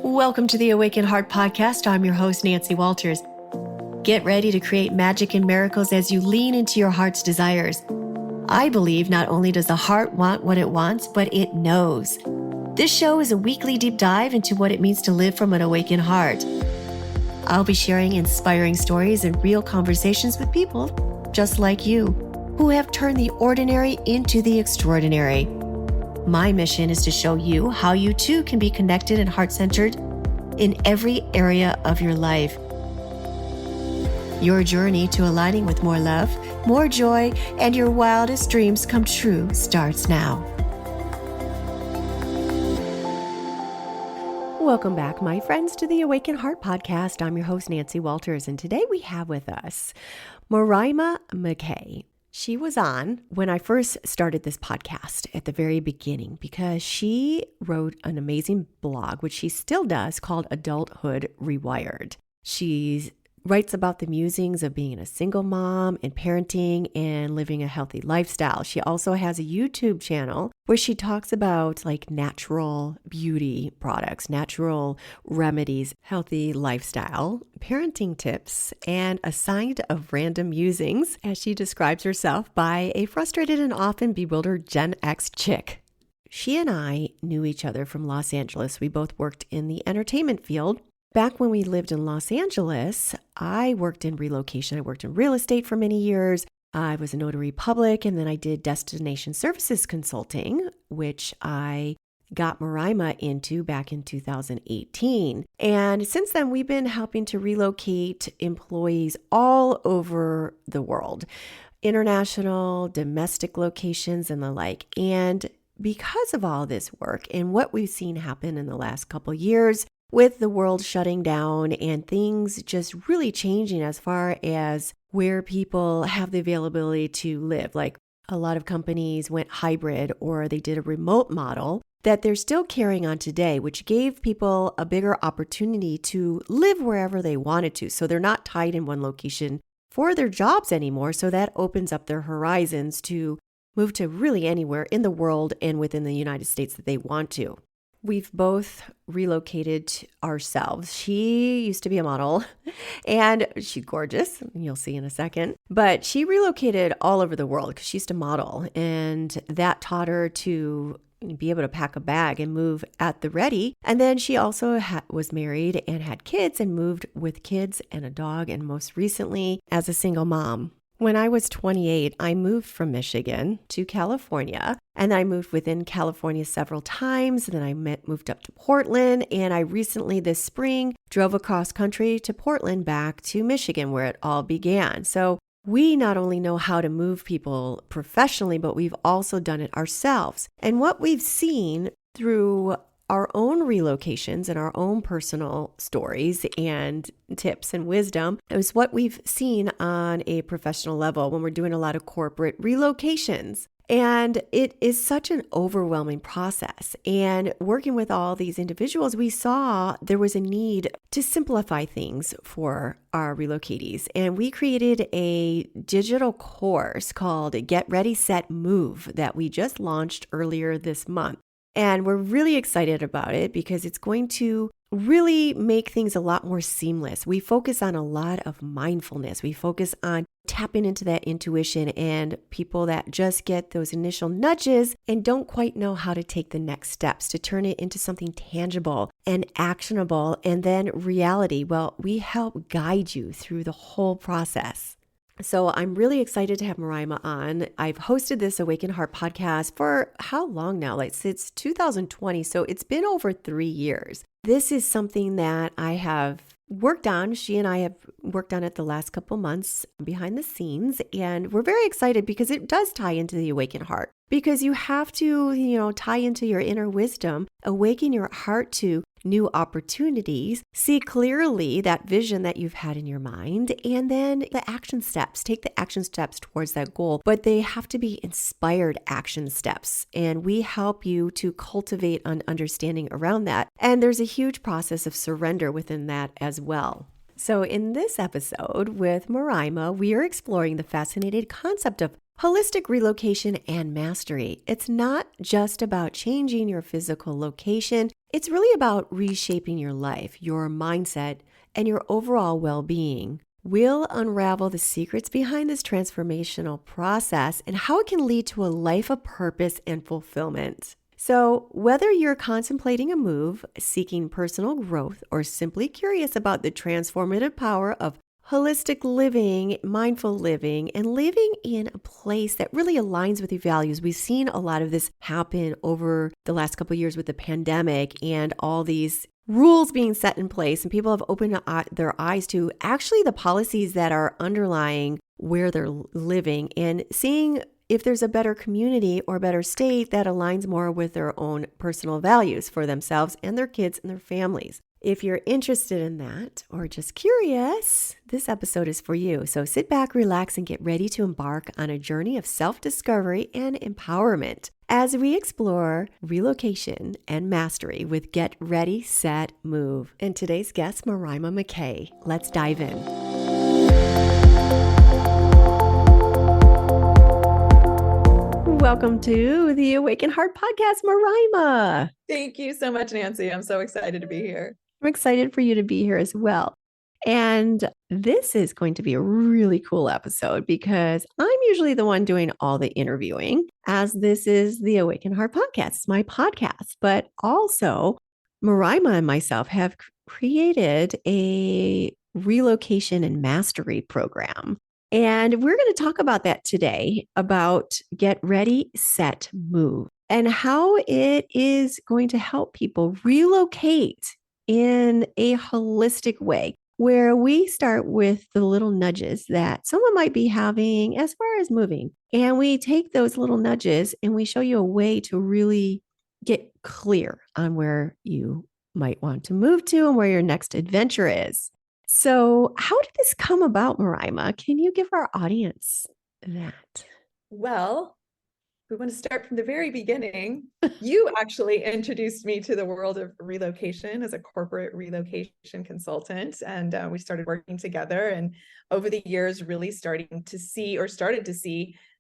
Welcome to the Awaken Heart Podcast. I'm your host, Nancy Walters. Get ready to create magic and miracles as you lean into your heart's desires. I believe not only does the heart want what it wants, but it knows. This show is a weekly deep dive into what it means to live from an awakened heart. I'll be sharing inspiring stories and real conversations with people just like you, who have turned the ordinary into the extraordinary. My mission is to show you how you too can be connected and heart-centered in every area of your life. Your journey to aligning with more love, more joy, and your wildest dreams come true starts now. Welcome back, my friends, to the Awaken Heart Podcast. I'm your host, Nancy Walters, and today we have with us Morayma Makay. She was on when I first started this podcast at the very beginning because she wrote an amazing blog, which she still does, called Adulthood Rewired. She writes about the musings of being a single mom and parenting and living a healthy lifestyle. She also has a YouTube channel where she talks about like natural beauty products, natural remedies, healthy lifestyle, parenting tips, and a side of random musings, as she describes herself, by a frustrated and often bewildered Gen X chick. She and I knew each other from Los Angeles. We both worked in the entertainment field. Back when we lived in Los Angeles, I worked in relocation. I worked in real estate for many years. I was a notary public, and then I did destination services consulting, which I got Morayma into back in 2018. And since then, we've been helping to relocate employees all over the world, international, domestic locations, and the like. And because of all this work and what we've seen happen in the last couple years, with the world shutting down and things just really changing as far as where people have the availability to live. Like a lot of companies went hybrid or they did a remote model that they're still carrying on today, which gave people a bigger opportunity to live wherever they wanted to. So they're not tied in one location for their jobs anymore. So that opens up their horizons to move to really anywhere in the world and within the United States that they want to. We've both relocated ourselves. She used to be a model and she's gorgeous. You'll see in a second. But she relocated all over the world because she used to model, and that taught her to be able to pack a bag and move at the ready. And then she also was married and had kids and moved with kids and a dog, and most recently as a single mom. When I was 28, I moved from Michigan to California, and I moved within California several times. And then I moved up to Portland, and I recently this spring drove across country to Portland back to Michigan, where it all began. So we not only know how to move people professionally, but we've also done it ourselves. And what we've seen through our own relocations and our own personal stories and tips and wisdom is what we've seen on a professional level when we're doing a lot of corporate relocations. And it is such an overwhelming process. And working with all these individuals, we saw there was a need to simplify things for our relocatees. And we created a digital course called Get Ready, Set, Move that we just launched earlier this month. And we're really excited about it because it's going to really make things a lot more seamless. We focus on a lot of mindfulness. We focus on tapping into that intuition and people that just get those initial nudges and don't quite know how to take the next steps to turn it into something tangible and actionable and then reality. Well, we help guide you through the whole process. So I'm really excited to have Morayma on. I've hosted this Awaken Heart podcast for how long now? It's 2020, so it's been over 3 years. This is something that I have worked on. She and I have worked on it the last couple months behind the scenes, and we're very excited because it does tie into the Awaken Heart. Because you have to, tie into your inner wisdom, awaken your heart to new opportunities, see clearly that vision that you've had in your mind, and then the action steps, take the action steps towards that goal. But they have to be inspired action steps. And we help you to cultivate an understanding around that. And there's a huge process of surrender within that as well. So in this episode with Morayma, we are exploring the fascinating concept of holistic relocation and mastery. It's not just about changing your physical location. It's really about reshaping your life, your mindset, and your overall well being. We'll unravel the secrets behind this transformational process and how it can lead to a life of purpose and fulfillment. So, whether you're contemplating a move, seeking personal growth, or simply curious about the transformative power of holistic living, mindful living, and living in a place that really aligns with your values. We've seen a lot of this happen over the last couple of years with the pandemic and all these rules being set in place, and people have opened their eyes to actually the policies that are underlying where they're living and seeing if there's a better community or a better state that aligns more with their own personal values for themselves and their kids and their families. If you're interested in that or just curious, this episode is for you. So sit back, relax, and get ready to embark on a journey of self-discovery and empowerment as we explore relocation and mastery with Get Ready, Set, Move. And today's guest, Morayma Makay. Let's dive in. Welcome to the Awaken Heart Podcast, Morayma. Thank you so much, Nancy. I'm so excited to be here. I'm excited for you to be here as well. And this is going to be a really cool episode because I'm usually the one doing all the interviewing, as this is the Awaken Heart Podcast. It's my podcast. But also, Morayma and myself have created a relocation and mastery program. And we're going to talk about that today, about Get Ready, Set, Move, and how it is going to help people relocate in a holistic way, where we start with the little nudges that someone might be having as far as moving. And we take those little nudges and we show you a way to really get clear on where you might want to move to and where your next adventure is. So, how did this come about, Morayma? Can you give our audience that? Well, we want to start from the very beginning. You actually introduced me to the world of relocation as a corporate relocation consultant, and we started working together. And over the years, really started to see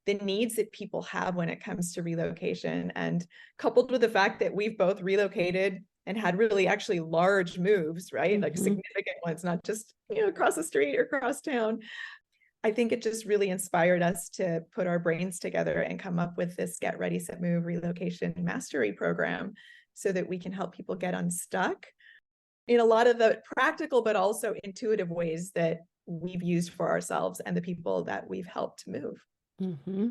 the needs that people have when it comes to relocation. And coupled with the fact that we've both relocated and had really actually large moves, right? Like significant ones, not just, across the street or across town. I think it just really inspired us to put our brains together and come up with this Get Ready, Set, Move relocation mastery program so that we can help people get unstuck in a lot of the practical, but also intuitive ways that we've used for ourselves and the people that we've helped move. Mm-hmm.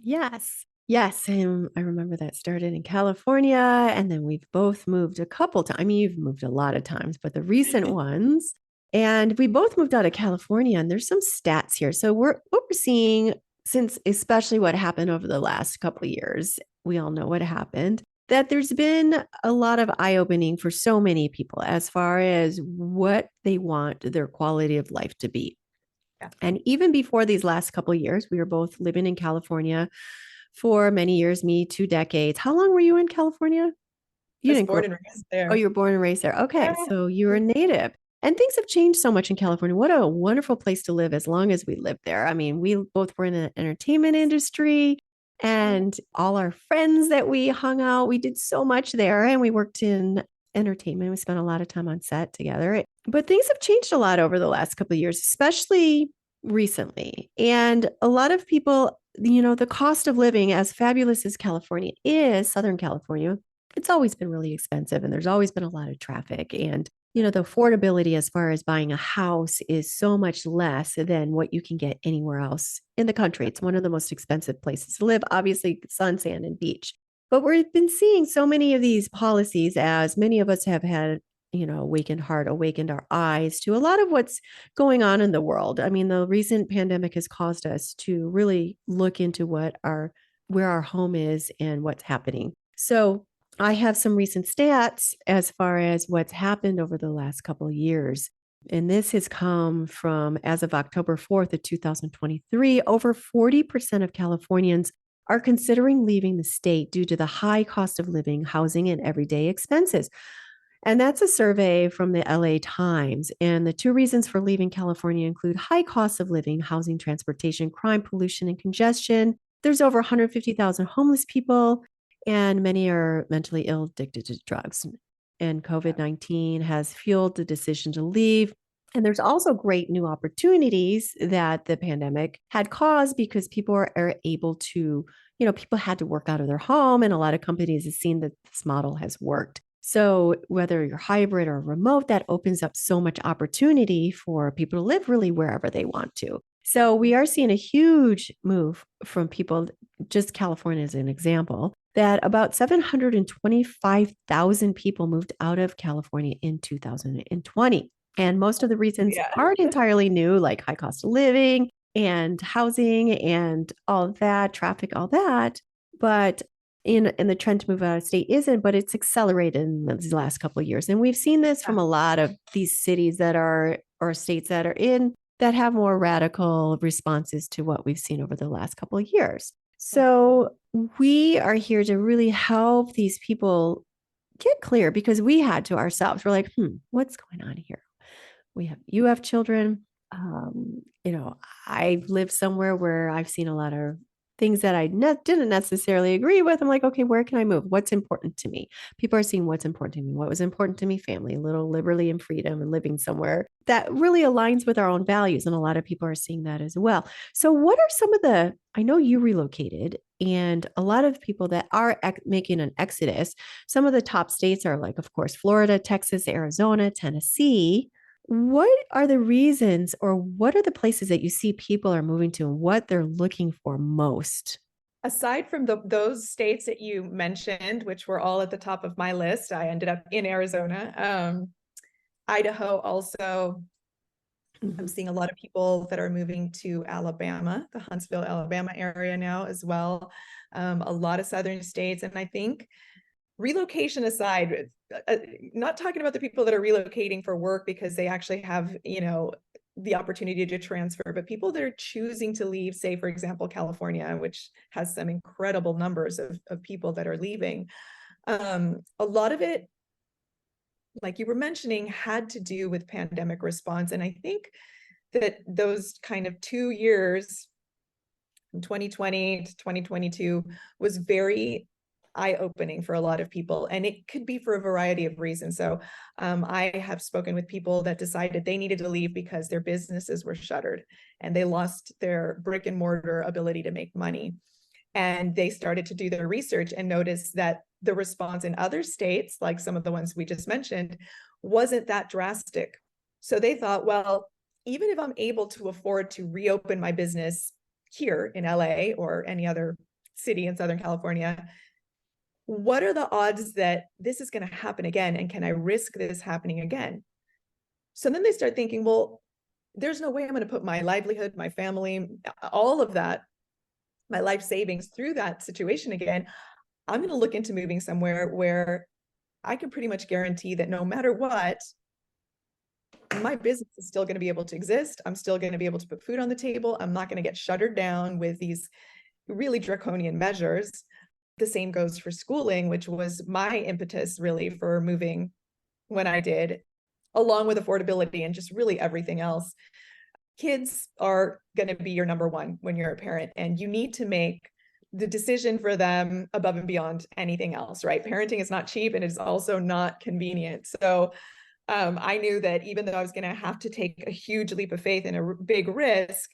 Yes. Yes. And I remember that started in California. And then we've both moved a couple times. I mean, you've moved a lot of times, but the recent ones. And we both moved out of California. And there's some stats here. So what we're seeing, since especially what happened over the last couple of years, we all know what happened, that there's been a lot of eye-opening for so many people as far as what they want their quality of life to be. Yeah. And even before these last couple of years, we were both living in California for many years, me 2 decades. How long were you in California? You didn't born and raised there. Oh, you were born and raised there. Okay. Yeah. So you were a native. And things have changed so much in California. What a wonderful place to live as long as we lived there. I mean, we both were in the entertainment industry, and all our friends that we hung out, we did so much there, and we worked in entertainment. We spent a lot of time on set together. But things have changed a lot over the last couple of years, especially recently. And a lot of people, the cost of living, as fabulous as California is, Southern California, it's always been really expensive, and there's always been a lot of traffic. And, the affordability as far as buying a house is so much less than what you can get anywhere else in the country. It's one of the most expensive places to live, obviously, sun, sand, and beach. But we've been seeing so many of these policies, as many of us have had, awakened heart, awakened our eyes to a lot of what's going on in the world. I mean, the recent pandemic has caused us to really look into where our home is and what's happening. So I have some recent stats as far as what's happened over the last couple of years. And this has come from, as of October 4th of 2023, over 40% of Californians are considering leaving the state due to the high cost of living, housing, and everyday expenses. And that's a survey from the LA Times. And the 2 reasons for leaving California include high costs of living, housing, transportation, crime, pollution, and congestion. There's over 150,000 homeless people, and many are mentally ill, addicted to drugs. and COVID-19 has fueled the decision to leave. And there's also great new opportunities that the pandemic had caused because people are able to, people had to work out of their home, and a lot of companies have seen that this model has worked. So whether you're hybrid or remote, that opens up so much opportunity for people to live really wherever they want to. So we are seeing a huge move from people, just California as an example, that about 725,000 people moved out of California in 2020. And most of the reasons aren't entirely new, like high cost of living and housing and all of that, traffic, all that. But in the trend to move out of state isn't, but it's accelerated in these last couple of years. And we've seen this from a lot of these cities that are, or states that are in, that have more radical responses to what we've seen over the last couple of years. So we are here to really help these people get clear, because we had to ourselves. We're like, what's going on here? You have children. I've lived somewhere where I've seen a lot of things that I didn't necessarily agree with. I'm like, okay, where can I move? What's important to me? People are seeing what's important to me. What was important to me? Family, a little liberty and freedom, and living somewhere that really aligns with our own values. And a lot of people are seeing that as well. So what are some of I know you relocated, and a lot of people that are making an exodus, some of the top states are like, of course, Florida, Texas, Arizona, Tennessee. What are the reasons, or what are the places that you see people are moving to and what they're looking for most? Aside from those states that you mentioned, which were all at the top of my list, I ended up in Arizona. Idaho also. I'm seeing a lot of people that are moving to Alabama, the Huntsville, Alabama area now as well. A lot of southern states. And I think, relocation aside, not talking about the people that are relocating for work because they actually have, the opportunity to transfer, but people that are choosing to leave, say, for example, California, which has some incredible numbers of people that are leaving. A lot of it, like you were mentioning, had to do with pandemic response. And I think that those kind of 2 years, from 2020 to 2022, was very eye-opening for a lot of people. And it could be for a variety of reasons. So I have spoken with people that decided they needed to leave because their businesses were shuttered and they lost their brick and mortar ability to make money. And they started to do their research and notice that the response in other states, like some of the ones we just mentioned, wasn't that drastic. So they thought, well, even if I'm able to afford to reopen my business here in LA or any other city in Southern California, what are the odds that this is going to happen again? And can I risk this happening again? So then they start thinking, well, there's no way I'm going to put my livelihood, my family, all of that, my life savings through that situation again. I'm going to look into moving somewhere where I can pretty much guarantee that no matter what, my business is still going to be able to exist. I'm still going to be able to put food on the table. I'm not going to get shuttered down with these really draconian measures. The same goes for schooling, which was my impetus really for moving when I did, along with affordability and just really everything else. Kids are going to be your number one when you're a parent, and you need to make the decision for them above and beyond anything else, right? Parenting is not cheap and it's also not convenient. So I knew that even though I was going to have to take a huge leap of faith and a big risk,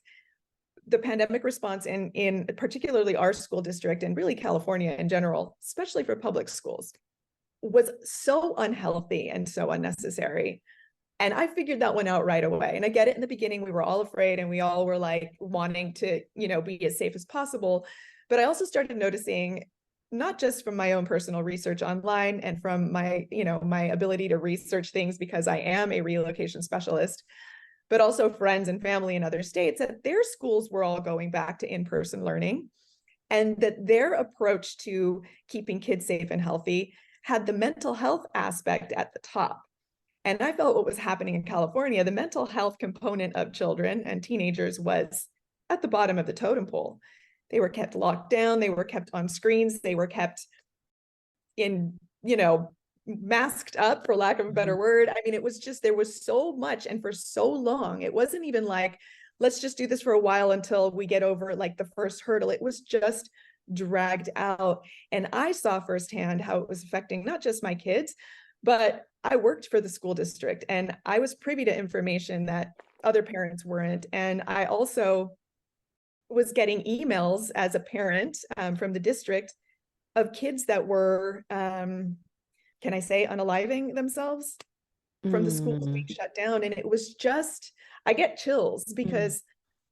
the pandemic response in particularly our school district and really California in general, especially for public schools, was so unhealthy and so unnecessary. And I figured that one out right away. And I get it, in the beginning, we were all afraid and we all were like wanting to, be as safe as possible. But I also started noticing, not just from my own personal research online and from my, my ability to research things because I am a relocation specialist, but also friends and family in other states, that their schools were all going back to in-person learning, and that their approach to keeping kids safe and healthy had the mental health aspect at the top. And I felt what was happening in California, the mental health component of children and teenagers was at the bottom of the totem pole. They were kept locked down, they were kept on screens, they were kept in, masked up, for lack of a better word. I mean, it was just, there was so much, and for so long. It wasn't even like, let's just do this for a while until we get over like the first hurdle. It was just dragged out. And I saw firsthand how it was affecting not just my kids, But I worked for the school district and I was privy to information that other parents weren't. And I also was getting emails as a parent from the district of kids that were, can I say, unaliving themselves from the schools being shut down. And it was just, I get chills because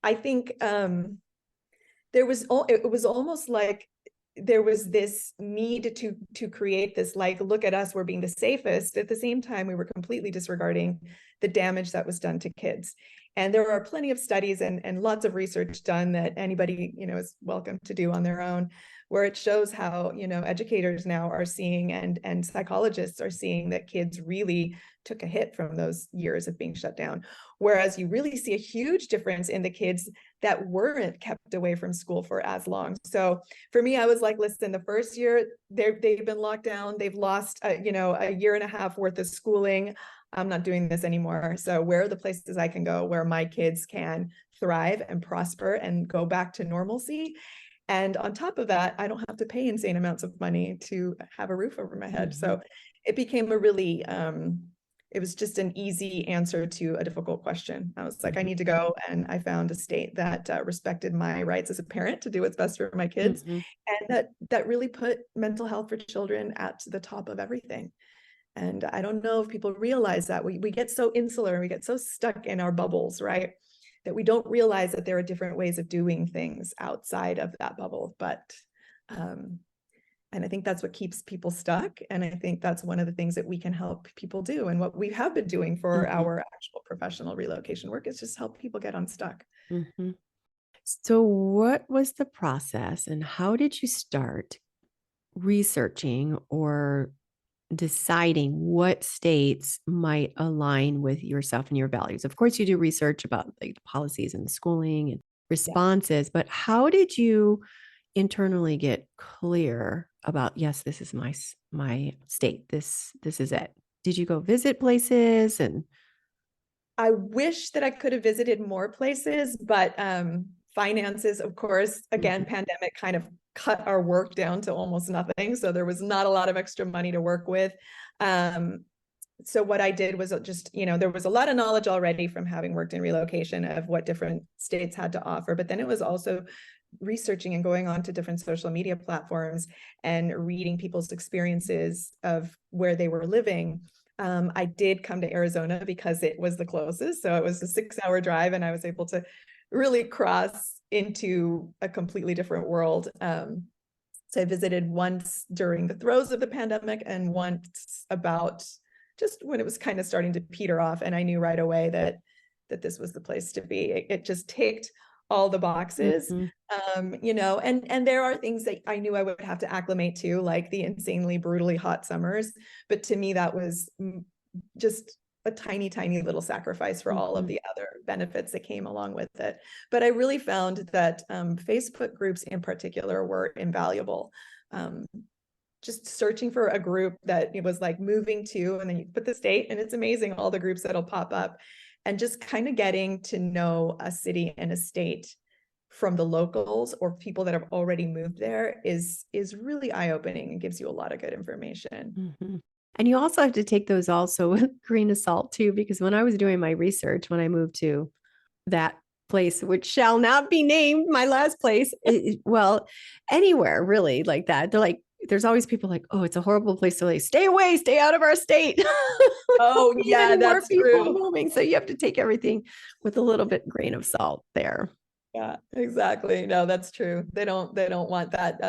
I think it was almost like there was this need to create this, like, look at us, we're being the safest. At the same time, we were completely disregarding the damage that was done to kids. And there are plenty of studies and lots of research done that anybody, is welcome to do on their own, where it shows how, educators now are seeing and psychologists are seeing that kids really took a hit from those years of being shut down. Whereas you really see a huge difference in the kids that weren't kept away from school for as long. So for me, I was like, listen, the first year they've been locked down, they've lost a year and a half worth of schooling. I'm not doing this anymore. So where are the places I can go where my kids can thrive and prosper and go back to normalcy? And on top of that, I don't have to pay insane amounts of money to have a roof over my head. So it became a really, it was just an easy answer to a difficult question. I was like, I need to go. And I found a state that respected my rights as a parent to do what's best for my kids. And that really put mental health for children at the top of everything. And I don't know if people realize that we get so insular and we get so stuck in our bubbles, right? That we don't realize that there are different ways of doing things outside of that bubble. But, and I think that's what keeps people stuck. And I think that's one of the things that we can help people do. And what we have been doing for our actual professional relocation work is just help people get unstuck. So what was the process and how did you start researching or deciding what states might align with yourself and your values? Of course, you do research about like the policies and the schooling and responses, but how did you internally get clear about, yes, this is my state. This is it. Did you go visit places? And I wish that I could have visited more places, but finances, of course, again, pandemic kind of cut our work down to almost nothing. So there was not a lot of extra money to work with. So what I did was just, there was a lot of knowledge already from having worked in relocation of what different states had to offer, but then it was also researching and going on to different social media platforms and reading people's experiences of where they were living. I did come to Arizona because it was the closest. So it was a 6-hour drive and I was able to really cross into a completely different world. So I visited once during the throes of the pandemic and once about just when it was kind of starting to peter off. And I knew right away that this was the place to be. It just ticked all the boxes, and there are things that I knew I would have to acclimate to, like the insanely brutally hot summers. But to me, that was just a tiny, tiny little sacrifice for all of the other benefits that came along with it. But I really found that Facebook groups in particular were invaluable. Just searching for a group that it was like moving to, and then you put the state, and it's amazing all the groups that'll pop up. And just kind of getting to know a city and a state from the locals or people that have already moved there is really eye-opening and gives you a lot of good information. And you also have to take those also with a grain of salt too, because when I was doing my research, when I moved to that place, which shall not be named, my last place, well, anywhere really like that, they're like, there's always people like, oh, it's a horrible place to live. Stay away, stay out of our state. Oh yeah, that's true. Moving. So you have to take everything with a little bit grain of salt there. Yeah, exactly. No, that's true. They don't want that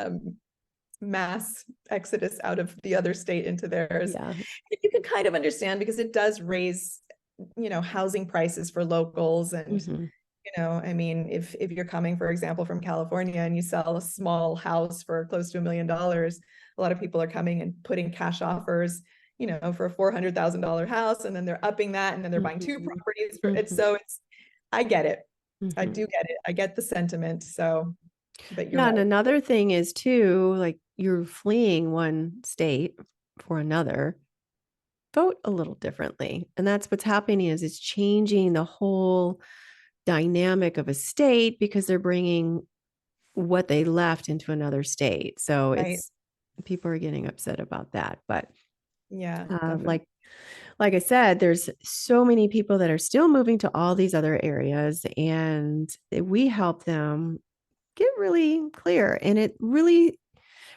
mass exodus out of the other state into theirs. Yeah. You can kind of understand because it does raise, housing prices for locals. And, I mean, if you're coming, for example, from California and you sell a small house for close to $1 million, a lot of people are coming and putting cash offers, for a $400,000 house, and then they're upping that, and then they're buying 2 properties. I get it. I do get it. I get the sentiment. So, but you're yeah, right. and another thing is too, like you're fleeing one state for another, vote a little differently. And that's what's happening is it's changing the whole dynamic of a state because they're bringing what they left into another state. So Right. it's people are getting upset about that. But Yeah, Uh, definitely. like like I said, there's so many people that are still moving to all these other areas, and we help them get really clear. And it really,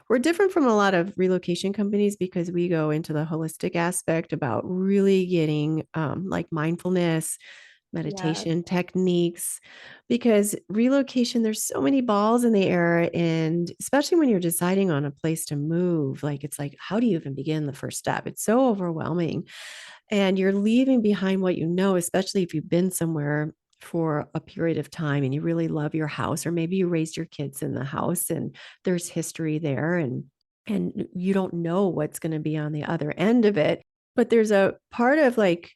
we're different from a lot of relocation companies because we go into the holistic aspect about really getting like mindfulness, Yeah. meditation techniques, because relocation, there's so many balls in the air. And especially when you're deciding on a place to move, like it's like, how do you even begin the first step? It's so overwhelming. And you're leaving behind what you know, especially if you've been somewhere for a period of time and you really love your house, or maybe you raised your kids in the house and there's history there, and you don't know what's going to be on the other end of it. But there's a part of like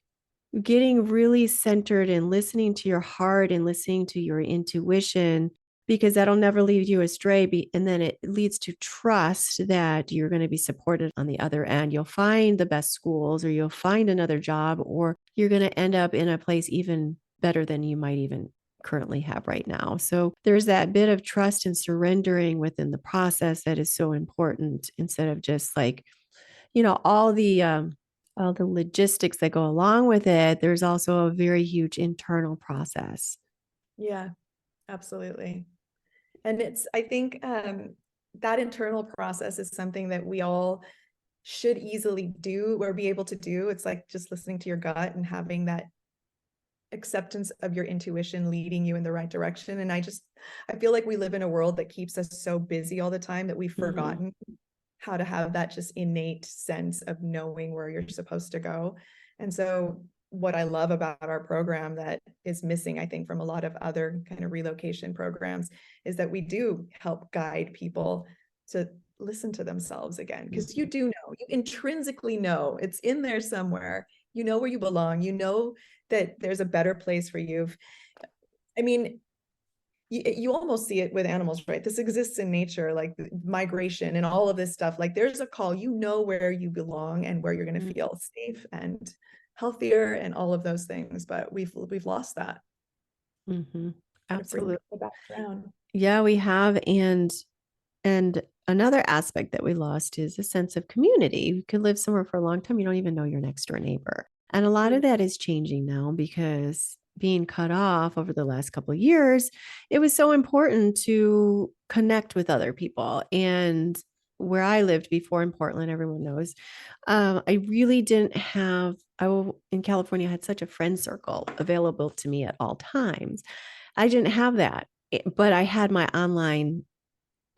getting really centered and listening to your heart and listening to your intuition, because that'll never lead you astray. And then it leads to trust that you're going to be supported on the other end. You'll find the best schools, or you'll find another job, or you're going to end up in a place even better than you might even currently have right now. So there's that bit of trust and surrendering within the process that is so important, instead of just like, all the logistics that go along with it. There's also a very huge internal process. Yeah, absolutely. And I think that internal process is something that we all should easily do or be able to do. It's like just listening to your gut and having that acceptance of your intuition leading you in the right direction. And I feel like we live in a world that keeps us so busy all the time that we've Mhm. forgotten how to have that just innate sense of knowing where you're supposed to go. And so what I love about our program that is missing, I think, from a lot of other kind of relocation programs is that we do help guide people to listen to themselves again. Because you Mhm. do know, you intrinsically know it's in there somewhere. You know where you belong. You know that there's a better place for you. I mean, you almost see it with animals, right? This exists in nature, like migration and all of this stuff. Like there's a call, you know where you belong and where you're going to Mhm. feel safe and healthier and all of those things. But we've lost that. Mhm. Got to bring Absolutely. people back around. Yeah, we have. And another aspect that we lost is a sense of community. You could live somewhere for a long time, you don't even know your next door neighbor. And a lot of that is changing now, because being cut off over the last couple of years, it was so important to connect with other people. And where I lived before in Portland, everyone knows, I really didn't have, in California, I had such a friend circle available to me at all times. I didn't have that, but I had my online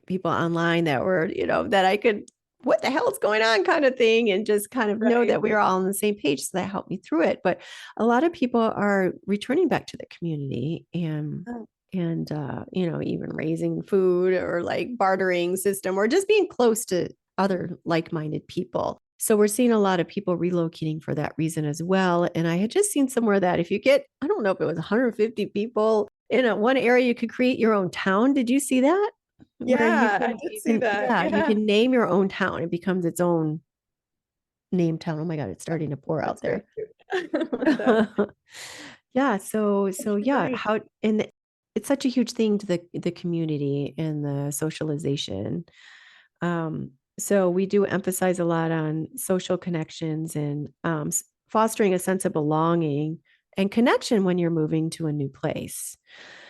people online that were, that I could, what the hell is going on kind of thing, and just kind of know Right. that we were all on the same page. So that helped me through it. But a lot of people are returning back to the community, Oh, even raising food, or like bartering system, or just being close to other like-minded people. So we're seeing a lot of people relocating for that reason as well. And I had just seen somewhere that if you get, I don't know if it was 150 people in one area, you could create your own town. Did you see that? Where you yeah, I can did you see can that. yeah, you Yeah. can name your own town. It becomes its own name town. Oh my God, it's starting to pour out That's very there. cute. I love that. Yeah, so You're yeah, right. how, and it's such a huge thing to the community and the socialization. So we do emphasize a lot on social connections, and fostering a sense of belonging and connection when you're moving to a new place.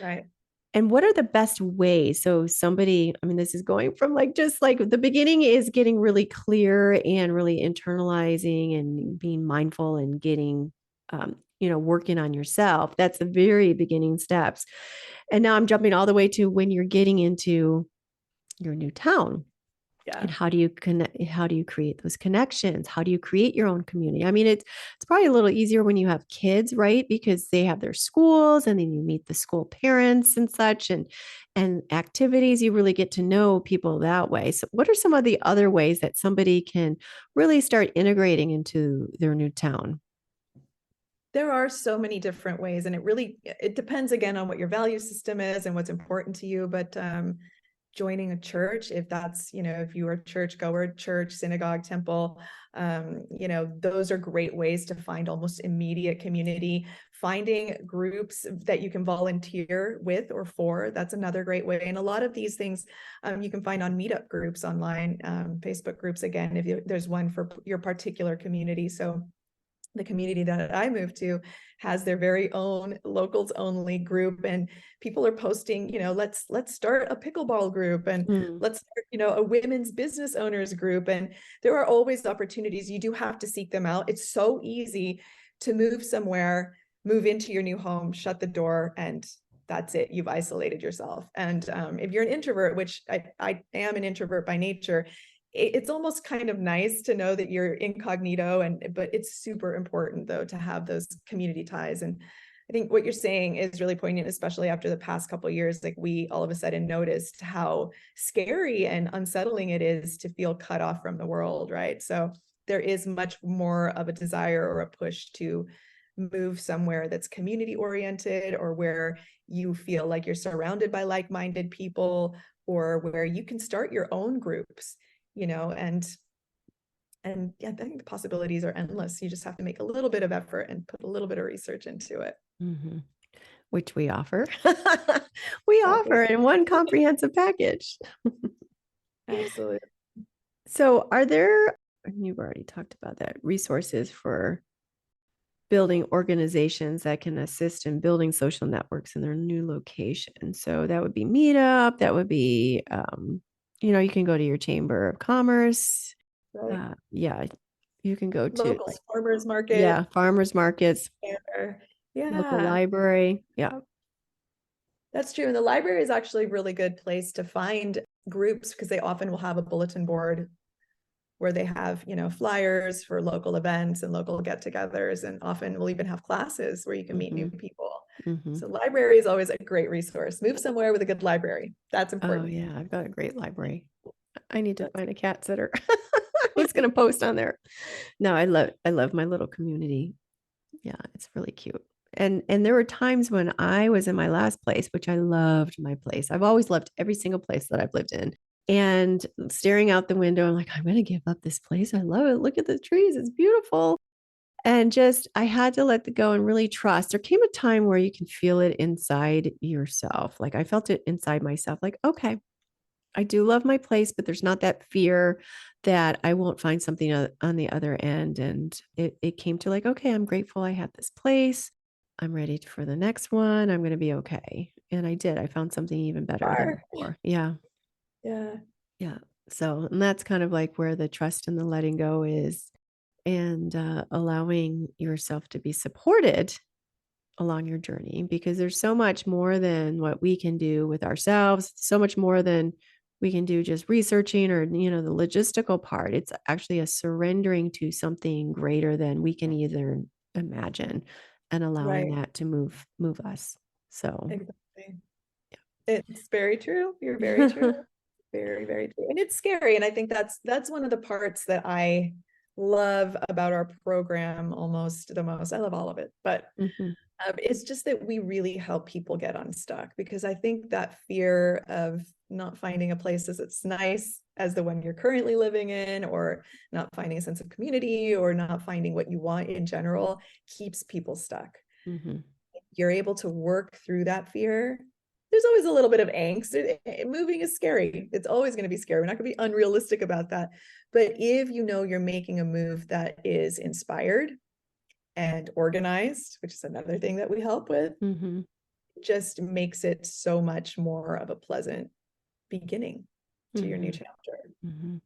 Right. And what are the best ways? So somebody, I mean, this is going from like, just like the beginning is getting really clear and really internalizing and being mindful and getting, working on yourself. That's the very beginning steps. And now I'm jumping all the way to when you're getting into your new town. Yeah. And how do you connect, how do you create those connections? How do you create your own community? I mean, it's probably a little easier when you have kids, right? Because they have their schools, and then you meet the school parents and such, and activities. You really get to know people that way. So what are some of the other ways that somebody can really start integrating into their new town? There are so many different ways, and it depends again on what your value system is and what's important to you. But joining a church, if that's, if you are a church goer, church, synagogue, temple, Those are great ways to find almost immediate community. Finding groups that you can volunteer with or for, that's another great way. And a lot of these things you can find on meetup groups online, Facebook groups, again, if there's one for your particular community. So the community that I moved to has their very own locals only group, and people are posting, let's start a pickleball group, and let's start, a women's business owners group. And there are always opportunities. You do have to seek them out. It's so easy to move somewhere, move into your new home, shut the door, and that's it. You've isolated yourself. And if you're an introvert, which I am an introvert by nature, it's almost kind of nice to know that you're incognito, but it's super important though to have those community ties. And I think what you're saying is really poignant, especially after the past couple of years. Like, we all of a sudden noticed how scary and unsettling it is to feel cut off from the world, right? So there is much more of a desire or a push to move somewhere that's community oriented, or where you feel like you're surrounded by like-minded people, or where you can start your own groups. And yeah, I think the possibilities are endless. You just have to make a little bit of effort and put a little bit of research into it. Mm-hmm. Which we offer. We offer in one comprehensive package. Absolutely. So are there, you've already talked about that, resources for building organizations that can assist in building social networks in their new location? So that would be Meetup, that would be, you can go to your Chamber of Commerce. Right. Yeah, you can go to Locals, farmers market. yeah, farmers markets, local Yeah, library. Yeah. that's true. And the library is actually a really good place to find groups, because they often will have a bulletin board where they have, flyers for local events and local get-togethers, and often will even have classes where you can meet new people. So library is always a great resource. Move somewhere with a good library. That's Oh important. yeah, I've got a great library. I need to find a cat sitter. I was gonna post on there. No, I love my little community. Yeah, it's really cute. And there were times when I was in my last place, which I loved my place. I've always loved every single place that I've lived in. And staring out the window, I'm like, I'm gonna give up this place. I love it. Look at the trees. It's beautiful. And just I had to let the go and really trust. There came a time where you can feel it inside yourself. Like I felt it inside myself, like, okay, I do love my place, but there's not that fear that I won't find something on the other end. And it came to like, okay, I'm grateful I had this place. I'm ready for the next one. I'm going to be okay. And I did. I found something even better than before. Yeah. Yeah. Yeah. So, and that's kind of like where the trust and the letting go is, and allowing yourself to be supported along your journey, because there's so much more than what we can do with ourselves, so much more than we can do just researching or the logistical part. It's actually a surrendering to something greater than we can either imagine, and allowing Right. that to move us. So Exactly. It's very true. You're very true. Very, very true. And it's scary. And I think that's one of the parts that I love about our program almost the most. I love all of it, but Mhm. it's just that we really help people get unstuck, because I think that fear of not finding a place that's nice as the one you're currently living in, or not finding a sense of community, or not finding what you want in general, keeps people stuck. Mhm. You're able to work through that fear. There's always a little bit of angst. Moving is scary. It's always going to be scary. We're not going to be unrealistic about that. But if you know you're making a move that is inspired and organized, which is another thing that we help with, Mhm. just makes it so much more of a pleasant beginning to your new Mhm. chapter. Mhm.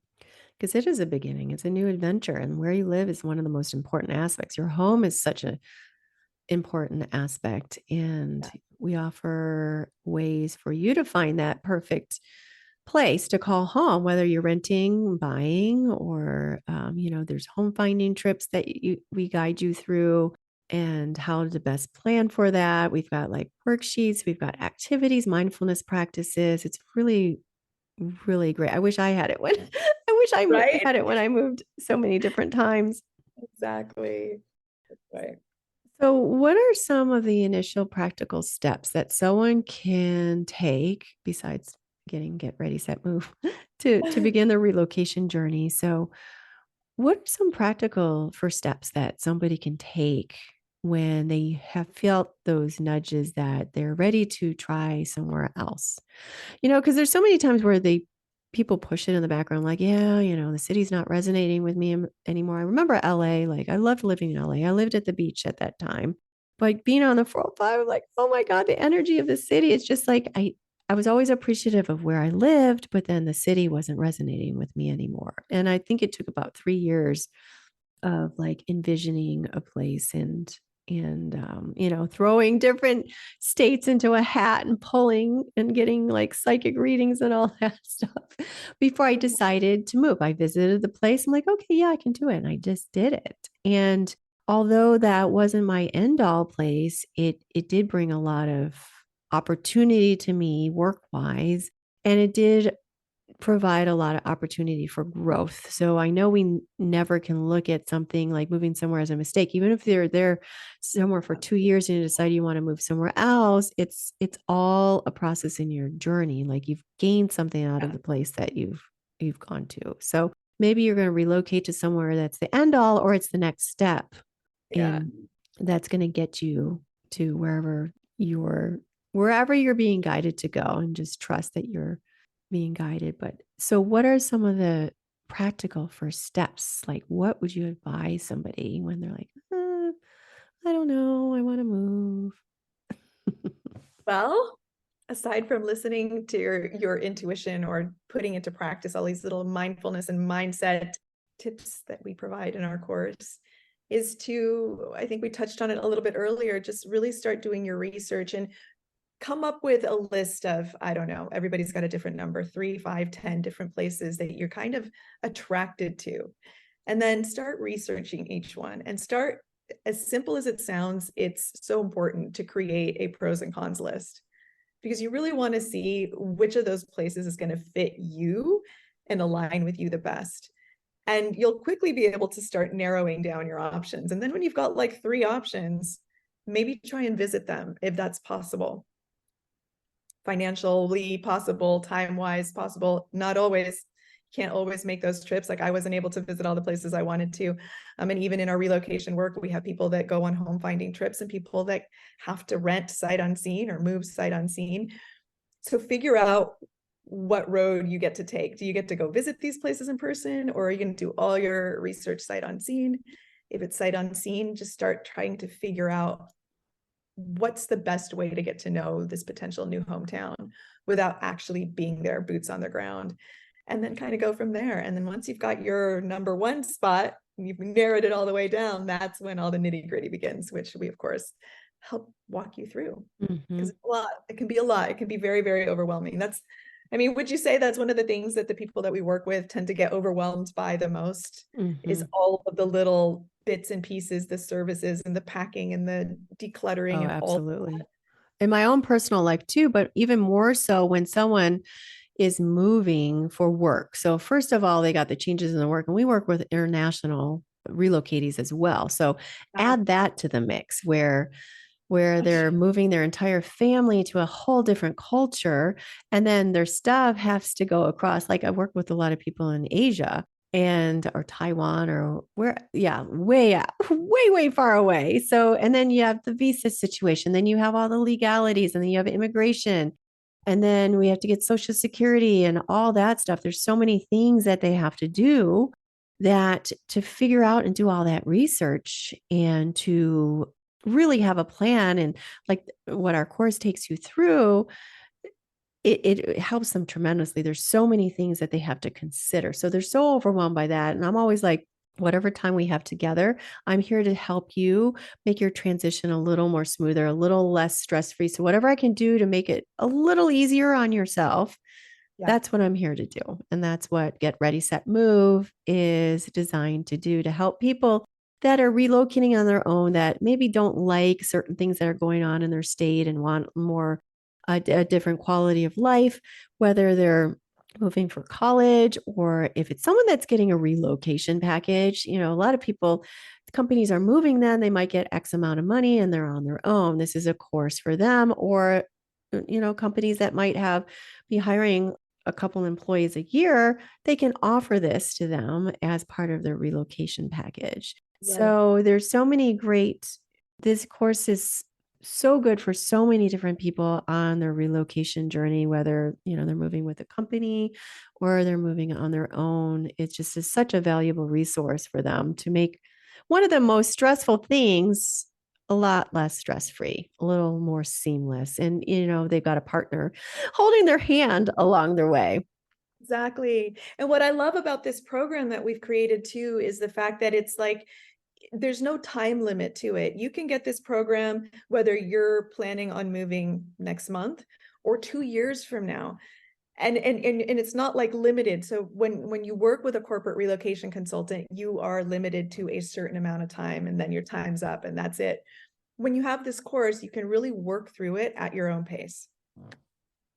Because it is a beginning. It's a new adventure, and where you live is one of the most important aspects. Your home is such a important aspect, and we offer ways for you to find that perfect place to call home, whether you're renting, buying, or there's home finding trips that we guide you through, and how to best plan for that. We've got like worksheets, we've got activities, mindfulness practices. It's really, really great. I wish I had it when I wish Right? had it when I moved so many different times. Exactly. Right. So, what are some of the initial practical steps that someone can take besides get ready, set, move to begin their relocation journey? So, what are some practical first steps that somebody can take when they have felt those nudges that they're ready to try somewhere else? Because there's so many times where people push it in the background, like, yeah, the city's not resonating with me anymore. I remember LA, like I loved living in LA. I lived at the beach at that time. But being on the 405, I'm like, oh my God, the energy of the city. It's just like I was always appreciative of where I lived, but then the city wasn't resonating with me anymore. And I think it took about 3 years of like envisioning a place and throwing different states into a hat and pulling and getting like psychic readings and all that stuff before I decided to move. I visited the place. I'm like, okay, yeah, I can do it. And I just did it. And although that wasn't my end all place, it did bring a lot of opportunity to me work wise. And it did provide a lot of opportunity for growth. So I know we never can look at something like moving somewhere as a mistake. Even if they're there somewhere for 2 years and you decide you want to move somewhere else, it's all a process in your journey. Like you've gained something out of Yeah. the place that you've gone to. So maybe you're going to relocate to somewhere that's the end all or it's the next step Yeah. in that's going to get you to wherever you're being guided to go, and just trust that you're being guided. But so what are some of the practical first steps? Like what would you advise somebody when they're like, I don't know, I want to move? Well, aside from listening to your intuition or putting into practice all these little mindfulness and mindset tips that we provide in our course, is to, I think we touched on it a little bit earlier, just really start doing your research and come up with a list of, I don't know, everybody's got a different number, 3, 5, 10 different places that you're kind of attracted to. And then start researching each one and start, as simple as it sounds, it's so important to create a pros and cons list because you really want to see which of those places is going to fit you and align with you the best. And you'll quickly be able to start narrowing down your options. And then when you've got like 3 options, maybe try and visit them if that's possible. Financially possible, time-wise possible, not always. Can't always make those trips. Like I wasn't able to visit all the places I wanted to. And even in our relocation work, we have people that go on home finding trips and people that have to rent sight unseen or move sight unseen. So figure out what road you get to take. Do you get to go visit these places in person, or are you going to do all your research sight unseen? If it's sight unseen, just start trying to figure out what's the best way to get to know this potential new hometown without actually being there, boots on the ground, and then kind of go from there. And then once you've got your number one spot, you've narrowed it all the way down, that's when all the nitty gritty begins, which we of course help walk you through, Mm-hmm. because it's a lot. It can be a lot. It can be very, very overwhelming. Would you say that's one of the things that the people that we work with tend to get overwhelmed by the most, Mm-hmm. is all of the little bits and pieces, the services and the packing and the decluttering Oh, and all. absolutely. In my own personal life too, but even more so when someone is moving for work. So first of all, they got the changes in the work, and we work with international relocatees as well. So Wow. add that to the mix where they're moving their entire family to a whole different culture, and then their stuff has to go across. Like I work with a lot of people in Asia and or Taiwan or where, yeah, way out, way far away. So and then you have the visa situation, then you have all the legalities, and then you have immigration, and then we have to get social security and all that stuff. There's so many things that they have to do, that to figure out and do all that research and to really have a plan, and like what our course takes you through, it helps them tremendously. There's so many things that they have to consider. So they're so overwhelmed by that. And I'm always like, whatever time we have together, I'm here to help you make your transition a little more smoother, a little less stress free. So whatever I can do to make it a little easier on yourself, Yeah. that's what I'm here to do. And that's what Get Ready, Set, Move is designed to do, to help people that are relocating on their own, that maybe don't like certain things that are going on in their state and want more a different quality of life, whether they're moving for college or if it's someone that's getting a relocation package. A lot of people, companies are moving them, they might get X amount of money and they're on their own. This is a course for them. Or companies that might be hiring a couple employees a year, they can offer this to them as part of their relocation package. Right. So there's so many great, this course is so good for so many different people on their relocation journey, whether, they're moving with a company or they're moving on their own. It just is such a valuable resource for them to make one of the most stressful things a lot less stress-free, a little more seamless. And, they've got a partner holding their hand along their way. Exactly. And what I love about this program that we've created too is the fact that it's like there's no time limit to it. You can get this program whether you're planning on moving next month or 2 years from now. And it's not like limited. So when you work with a corporate relocation consultant, you are limited to a certain amount of time and then your time's up and that's it. When you have this course, you can really work through it at your own pace.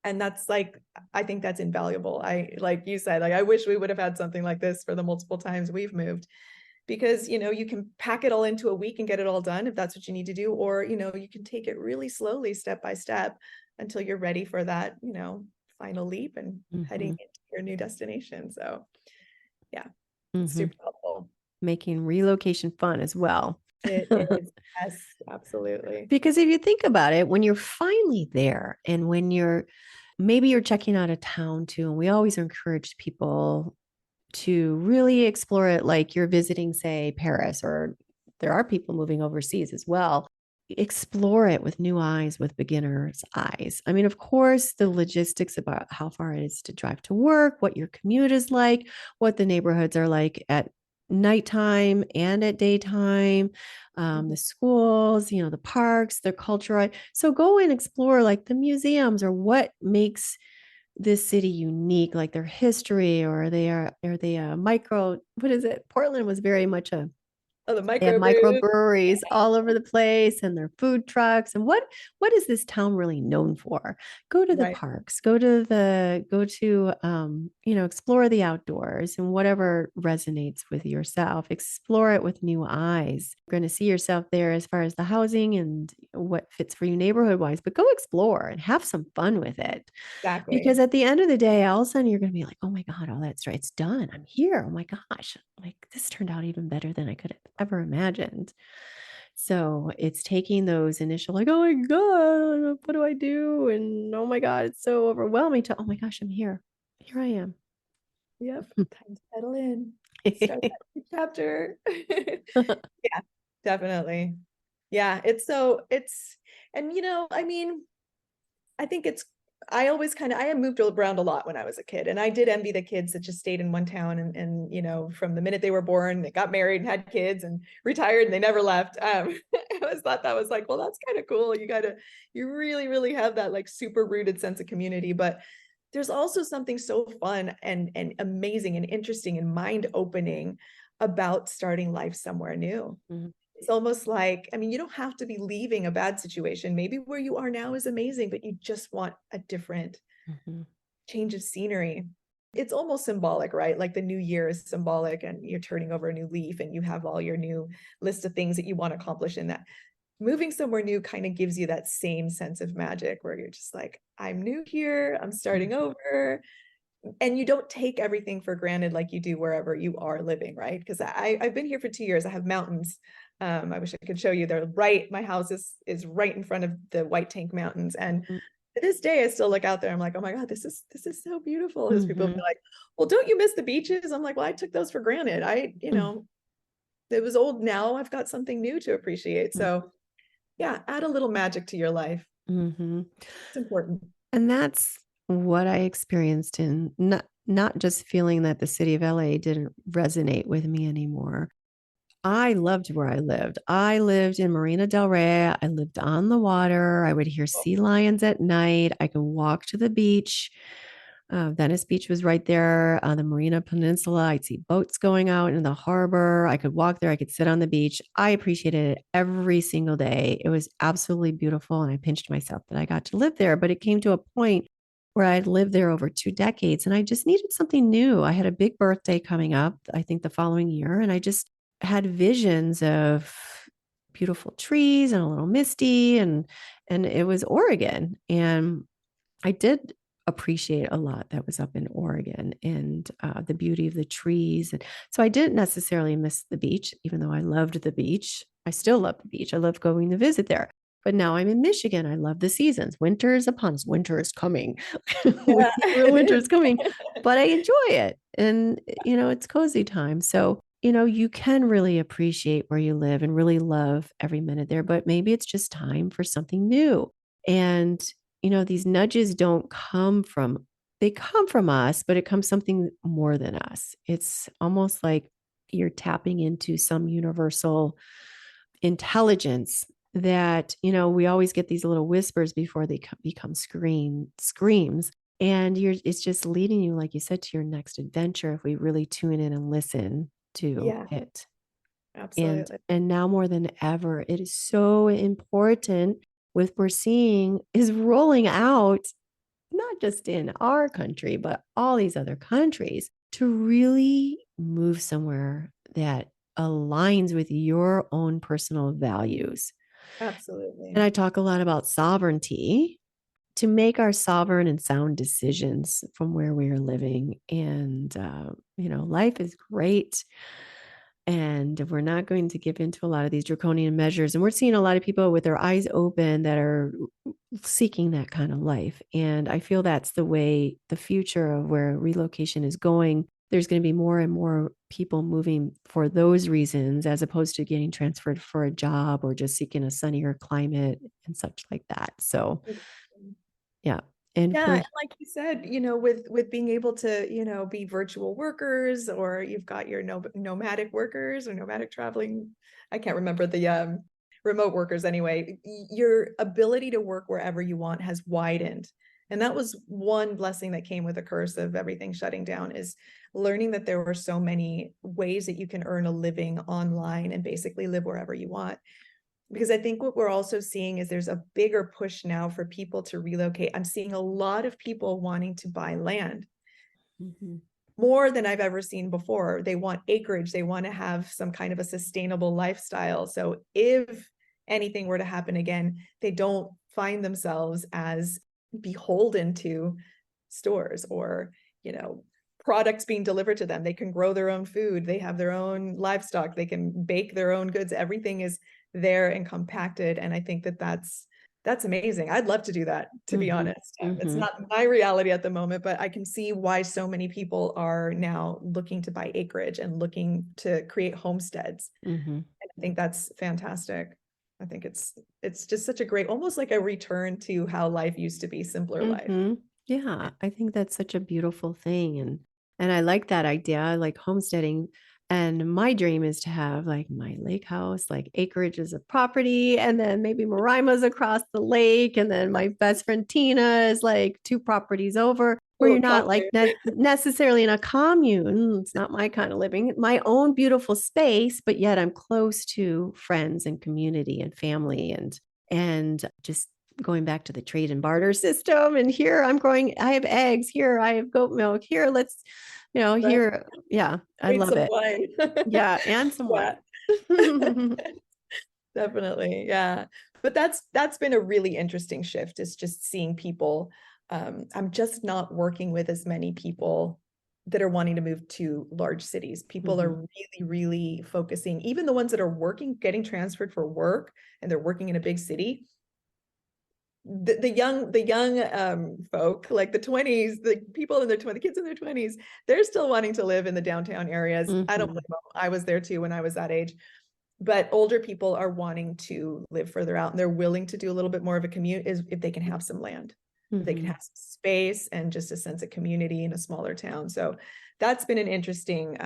And that's like, I think that's invaluable. Like you said, like I wish we would have had something like this for the multiple times we've moved, because you can pack it all into a week and get it all done if that's what you need to do, or you can take it really slowly, step by step, until you're ready for that final leap and heading into your new destination. So yeah, it's super helpful. Making relocation fun as well. It is. Yes, absolutely. Because if you think about it, when you're finally there and when maybe you're checking out a town too, and we always encourage people to really explore it like you're visiting, say, Paris, or there are people moving overseas as well. Explore it with new eyes, with beginner's eyes. I mean, of course, the logistics about how far it is to drive to work, what your commute is like, what the neighborhoods are like at nighttime and at daytime, the schools, the parks, their culture. So go and explore like the museums or what makes this city unique, like their history, or are they a micro, what is it? Portland was very much Oh, the they have microbrews. microbreweries all over the place and their food trucks. And what is this town really known for? Go to the Right. parks, explore the outdoors and whatever resonates with yourself. Explore it with new eyes. You're going to see yourself there as far as the housing and what fits for you neighborhood wise, but go explore and have some fun with it. Because Exactly. at the end of the day, all of a sudden you're going to be like, oh my God, oh, that's right. It's done. I'm here. Oh my gosh. Like this turned out even better than I could have ever imagined. So it's taking those initial, like, oh my God, what do I do? And oh my God, it's so overwhelming to, oh my gosh, I'm here. Here I am. Yep. Time to settle in. Start that new chapter. Yeah, definitely. Yeah, and I mean, I think I always I had moved around a lot when I was a kid, and I did envy the kids that just stayed in one town and from the minute they were born, they got married and had kids and retired and they never left. I always thought that was like, well, that's kind of cool. You really, really have that like super rooted sense of community, but there's also something so fun and amazing and interesting and mind opening about starting life somewhere new. Mhm. It's almost like, I mean, you don't have to be leaving a bad situation. Maybe where you are now is amazing, but you just want a different Mhm. change of scenery. It's almost symbolic, right? Like the new year is symbolic and you're turning over a new leaf and you have all your new list of things that you want to accomplish in that. Moving somewhere new kind of gives you that same sense of magic where you're just like, I'm new here, I'm starting over. And you don't take everything for granted like you do wherever you are living, right? Because I've been here for 2 years. I have mountains. I wish I could show you. They're right. My house is right in front of the White Tank Mountains, and Mhm. to this day, I still look out there. I'm like, oh my God, this is so beautiful. As people be Mhm. like, well, don't you miss the beaches? I'm like, well, I took those for granted. It was old. Now I've got something new to appreciate. So yeah, add a little magic to your life. Mhm. It's important. And that's what I experienced in not just feeling that the city of LA didn't resonate with me anymore. I loved where I lived. I lived in Marina Del Rey. I lived on the water. I would hear sea lions at night. I could walk to the beach. Venice Beach was right there on the Marina Peninsula. I'd see boats going out in the harbor. I could walk there. I could sit on the beach. I appreciated it every single day. It was absolutely beautiful. And I pinched myself that I got to live there. But it came to a point where I'd lived there over 2 decades and I just needed something new. I had a big birthday coming up, I think the following year. And I just had visions of beautiful trees and a little misty and it was Oregon. And I did appreciate a lot that was up in Oregon, and the beauty of the trees. And so I didn't necessarily miss the beach, even though I loved the beach. I still love the beach. I love going to visit there. But now I'm in Michigan. I love the seasons. Winter is upon us. Winter is coming. Yeah, Real it winter is. is coming, but I enjoy it. And, it's cozy time. So, you can really appreciate where you live and really love every minute there, but maybe it's just time for something new. And, these nudges don't come from, they come from us, but it comes something more than us. It's almost like you're tapping into some universal intelligence that, we always get these little whispers before they become screams. And it's just leading you, like you said, to your next adventure if we really tune in and listen to Yeah, it. And absolutely. and now more than ever, it is so important with we're seeing is rolling out, not just in our country, but all these other countries to really move somewhere that aligns with your own personal values. And Absolutely. I talk a lot about sovereignty to make our sovereign and sound decisions from where we are living. And, life is great. And we're not going to give into a lot of these draconian measures. And we're seeing a lot of people with their eyes open that are seeking that kind of life. And I feel that's the way the future of where relocation is going. There's going to be more and more people moving for those reasons, as opposed to getting transferred for a job or just seeking a sunnier climate and such like that. So, yeah. And Yeah, we're, and like you said, with being able to, be virtual workers, or you've got your nomadic workers or nomadic traveling, I can't remember the remote workers anyway. Your ability to work wherever you want has widened. And that was one blessing that came with the curse of everything shutting down, is learning that there were so many ways that you can earn a living online and basically live wherever you want. Because I think what we're also seeing is there's a bigger push now for people to relocate. I'm seeing a lot of people wanting to buy land Mhm. more than I've ever seen before. They want acreage, they want to have some kind of a sustainable lifestyle. So if anything were to happen again, they don't find themselves as beholden to stores or, products being delivered to them. They can grow their own food, they have their own livestock, they can bake their own goods. Everything is there and compacted. And I think that that's amazing. I'd love to do that, to be Mhm. honest. It's Mhm. not my reality at the moment, but I can see why so many people are now looking to buy acreage and looking to create homesteads. Mhm. And I think that's fantastic. I think it's just such a great, almost like a return to how life used to be, simpler life. Mhm. Yeah, I think that's such a beautiful thing, and I like that idea. I like homesteading, and my dream is to have like my lake house, like acreages of property, and then maybe Morayma's across the lake, and then my best friend Tina is like two properties over, where Oh, you're not like commune. necessarily in a commune. It's not my kind of living. My own beautiful space, but yet I'm close to friends and community and family and just going back to the trade and barter system. And here I'm growing, I have eggs, here I have goat milk, here let's, Right. here, yeah, I Need love some it. wine. Yeah, and some Yeah. wine. Definitely. Yeah. But that's been a really interesting shift, is just seeing people. I'm just not working with as many people that are wanting to move to large cities. People are Mhm, really, really focusing, even the ones that are working, getting transferred for work, and they're working in a big city. The young folk, like the 20s, the people in their 20s, kids in their 20s, they're still wanting to live in the downtown areas. I don't blame mhm, them. I was there too when I was that age. But older people are wanting to live further out, and they're willing to do a little bit more of a commute, is if they can have some land, if they can mhm, have some space and just a sense of community in a smaller town. So that's been an interesting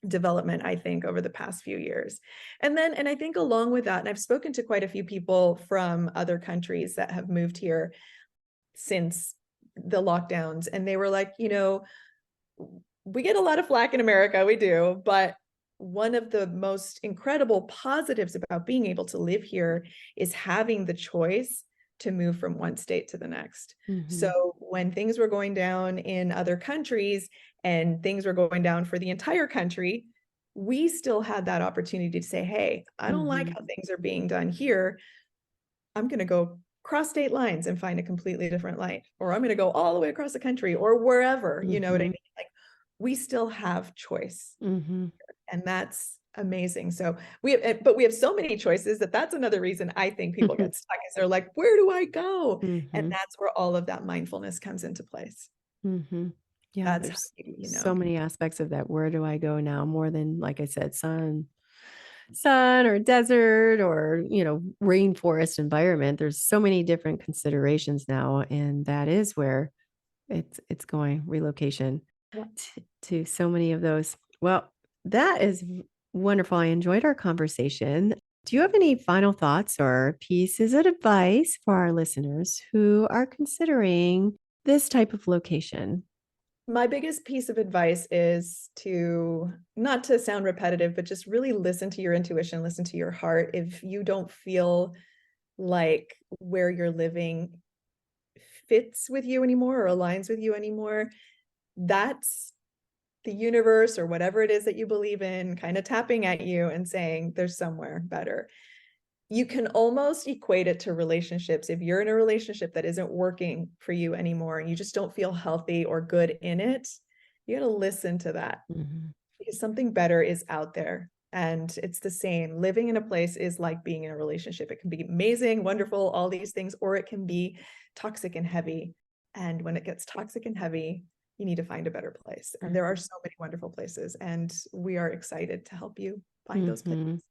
development, I think, over the past few years. And I think along with that, and I've spoken to quite a few people from other countries that have moved here since the lockdowns, and they were like, we get a lot of flack in America, we do, but one of the most incredible positives about being able to live here is having the choice to move from one state to the next. mhm, So when things were going down in other countries and things were going down for the entire country, we still had that opportunity to say, hey, I don't like mhm, how things are being done here. I'm going to go cross state lines and find a completely different life, or I'm going to go all the way across the country or wherever, you know what I mean? Like, we still have choice, and that's amazing. So but we have so many choices that's another reason I think people get stuck, is they're like, where do I go? And that's where all of that mindfulness comes into place. Yeah, That's how there's you so know. many aspects of that. Where do I go now? More than, like I said, sun or desert or, rainforest environment. There's so many different considerations now, and that is where it's going, relocation Yeah. to so many of those. Well, that is wonderful. I enjoyed our conversation. Do you have any final thoughts or pieces of advice for our listeners who are considering this type of location? My biggest piece of advice is to, not to sound repetitive, but just really listen to your intuition, listen to your heart. If you don't feel like where you're living fits with you anymore or aligns with you anymore, that's the universe or whatever it is that you believe in kind of tapping at you and saying there's somewhere better. You can almost equate it to relationships. If you're in a relationship that isn't working for you anymore and you just don't feel healthy or good in it, you got to listen to that, because something better is out there. And it's the same. Living in a place is like being in a relationship. It can be amazing, wonderful, all these things, or it can be toxic and heavy. And when it gets toxic and heavy, you need to find a better place. And there are so many wonderful places, and we are excited to help you find those places.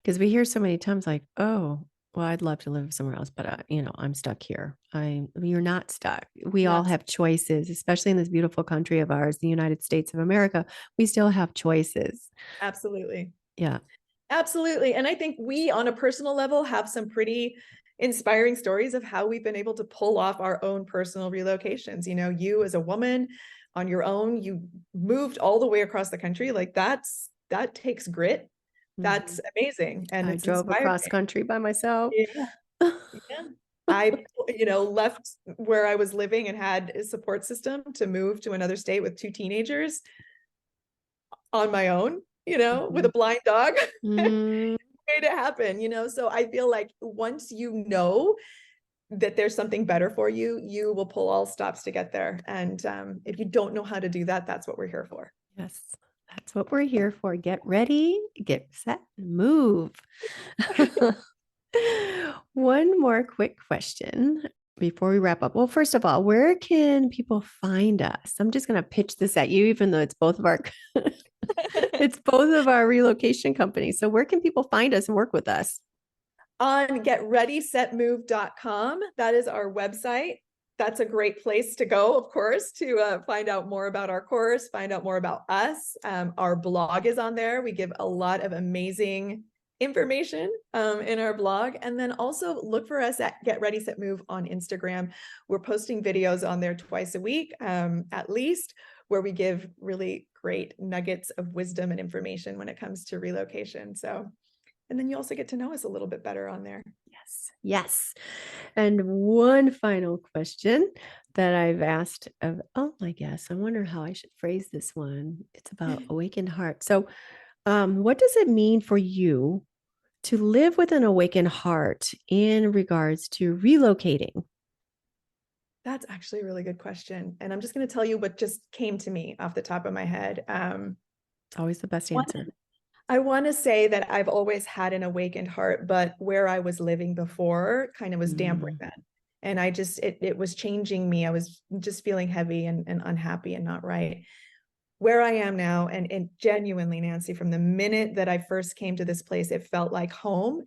Because we hear so many times like, oh, well, I'd love to live somewhere else, but I'm stuck here. You're not stuck. We all Yes, have choices, especially in this beautiful country of ours, the United States of America. We still have choices. absolutely. Yeah. Absolutely. And I think we, on a personal level, have some pretty inspiring stories of how we've been able to pull off our own personal relocations. You know, you as a woman on your own, you moved all the way across the country. Like, that takes grit. That's amazing. And I it's drove inspiring. across country by myself. Yeah. Yeah. I, left where I was living and had a support system to move to another state with 2 teenagers on my own, with a blind dog. Mm, Made it happen, so I feel like once you know that there's something better for you, you will pull all stops to get there. And if you don't know how to do that, that's what we're here for. yes, that's what we're here for. Get ready, get set, move. One more quick question before we wrap up. Well, first of all, where can people find us? I'm just going to pitch this at you, even though it's both of our it's both of our relocation companies. So where can people find us and work with us? On getreadysetmove.com, that is our website. That's a great place to go, of course, to find out more about our course, find out more about us. Our blog is on there. We give a lot of amazing information in our blog. And then also look for us at Get Ready Set Move on Instagram. We're posting videos on there twice a week, at least, where we give really great nuggets of wisdom and information when it comes to relocation. And then you also get to know us a little bit better on there. Yes. Yes. And one final question that I've asked of all my guests. I wonder how I should phrase this one. It's about awakened heart. So, what does it mean for you to live with an awakened heart in regards to relocating? That's actually a really good question. And I'm just going to tell you what just came to me off the top of my head. It's always the best One, answer. I want to say that I've always had an awakened heart, but where I was living before kind of was dampering that. And it was changing me. I was just feeling heavy and unhappy and not right. Where I am now, and genuinely, Nancy, from the minute that I first came to this place, it felt like home.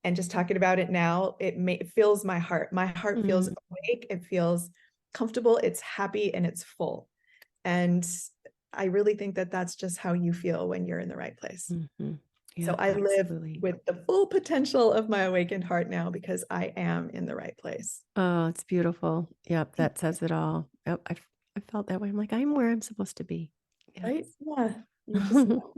And just talking about it now, it fills my heart. My heart feels awake. It feels comfortable. It's happy and it's full. And I really think that that's just how you feel when you're in the right place. Yeah, So I live absolutely. with the full potential of my awakened heart now because I am in the right place. Oh, it's beautiful. Yep, that says it all. Yep, I felt that way. I'm like, I'm where I'm supposed to be. Yeah. Right? Yeah. You just know.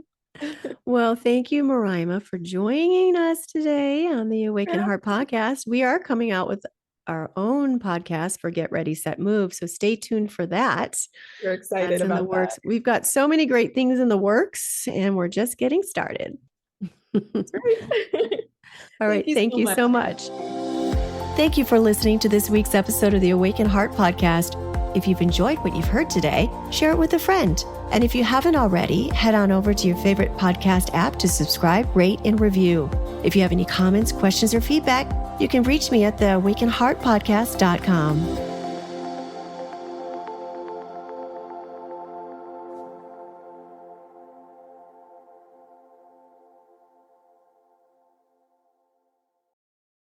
Well, thank you, Morayma, for joining us today on the Awaken Heart podcast. We are coming out with our own podcast for Get Ready, Set, Move. So stay tuned for that. You're excited That's in the about works. that. We've got so many great things in the works, and we're just getting started. That's right. All Thank right. you Thank so you much. so much. Thank you for listening to this week's episode of the Awaken Heart podcast. If you've enjoyed what you've heard today, share it with a friend. And if you haven't already, head on over to your favorite podcast app to subscribe, rate, and review. If you have any comments, questions, or feedback, you can reach me at theawakenheartpodcast.com.